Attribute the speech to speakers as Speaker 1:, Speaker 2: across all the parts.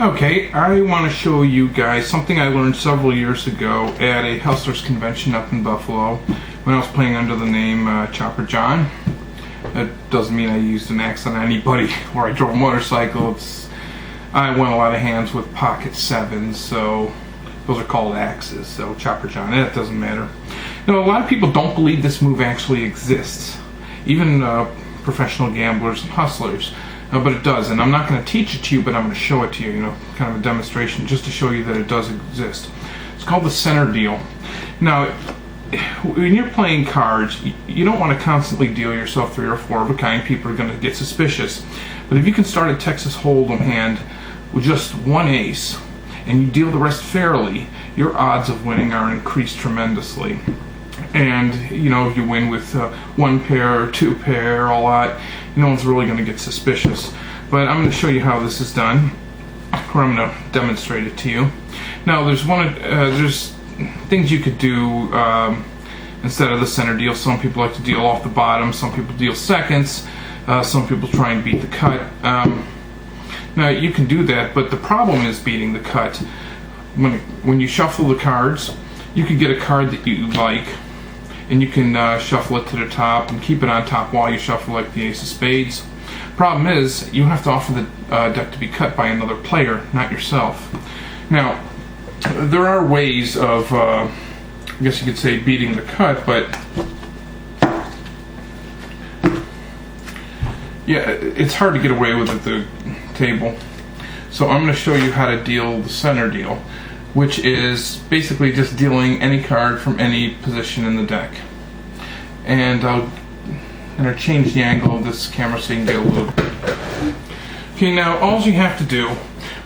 Speaker 1: Okay, I want to show you guys something I learned several years ago at a hustlers convention up in Buffalo when I was playing under the name Chopper John. That doesn't mean I used an axe on anybody or I drove a motorcycle. I won a lot of hands with pocket sevens, so those are called axes, so Chopper John, that doesn't matter. Now, a lot of people don't believe this move actually exists, even professional gamblers and hustlers. But it does, and I'm not going to teach it to you, but I'm going to show it to you, kind of a demonstration just to show you that it does exist. It's called the center deal. Now, when you're playing cards, you don't want to constantly deal yourself 3 or 4 of a kind. People are going to get suspicious. But if you can start a Texas Hold'em hand with just one ace, and you deal the rest fairly, your odds of winning are increased tremendously. And, if you win with 1 pair or 2 pair, a lot, no one's really going to get suspicious. But I'm going to show you how this is done, or I'm going to demonstrate it to you. Now, there's things you could do instead of the center deal. Some people like to deal off the bottom, some people deal seconds, some people try and beat the cut. Now, you can do that, but the problem is beating the cut. When you shuffle the cards, you can get a card that you like, and you can shuffle it to the top and keep it on top while you shuffle, like the ace of spades. Problem is, you have to offer the deck to be cut by another player, not yourself. Now, there are ways of, I guess you could say, beating the cut, but yeah, it's hard to get away with at the table. So I'm going to show you how to deal the center deal, which is basically just dealing any card from any position in the deck. And I'm going to change the angle of this camera so you can get a little bit. Okay, now all you have to do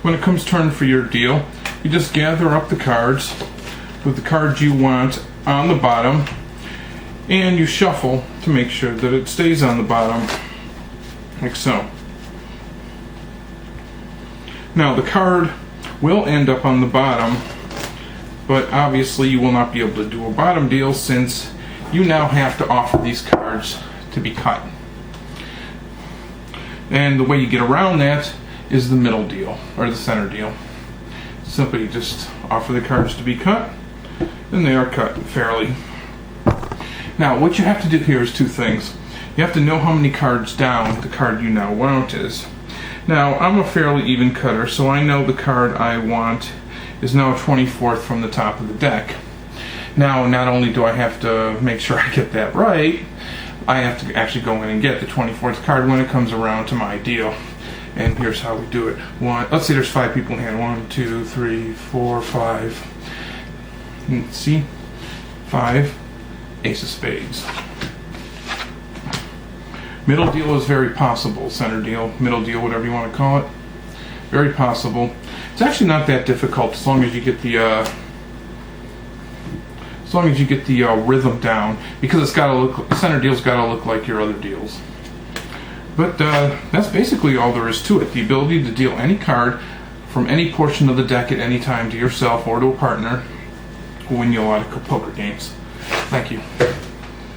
Speaker 1: when it comes turn for your deal, you just gather up the cards with the cards you want on the bottom, and you shuffle to make sure that it stays on the bottom, like so. Now the card will end up on the bottom, but obviously you will not be able to do a bottom deal since you now have to offer these cards to be cut. And the way you get around that is the middle deal, or the center deal. Simply just offer the cards to be cut, and they are cut fairly. Now, what you have to do here is 2 things. You have to know how many cards down the card you now want is. Now, I'm a fairly even cutter, so I know the card I want is now 24th from the top of the deck. Now, not only do I have to make sure I get that right, I have to actually go in and get the 24th card when it comes around to my deal. And here's how we do it. Let's say there's 5 people in hand. 1, 2, 3, 4, 5. See? 5. Ace of spades. Middle deal is very possible. Center deal, middle deal, whatever you want to call it. Very possible. It's actually not that difficult as long as you get the rhythm down, because it's got to look, center deal's got to look like your other deals. But that's basically all there is to it. The ability to deal any card from any portion of the deck at any time to yourself or to a partner will win you a lot of poker games. Thank you.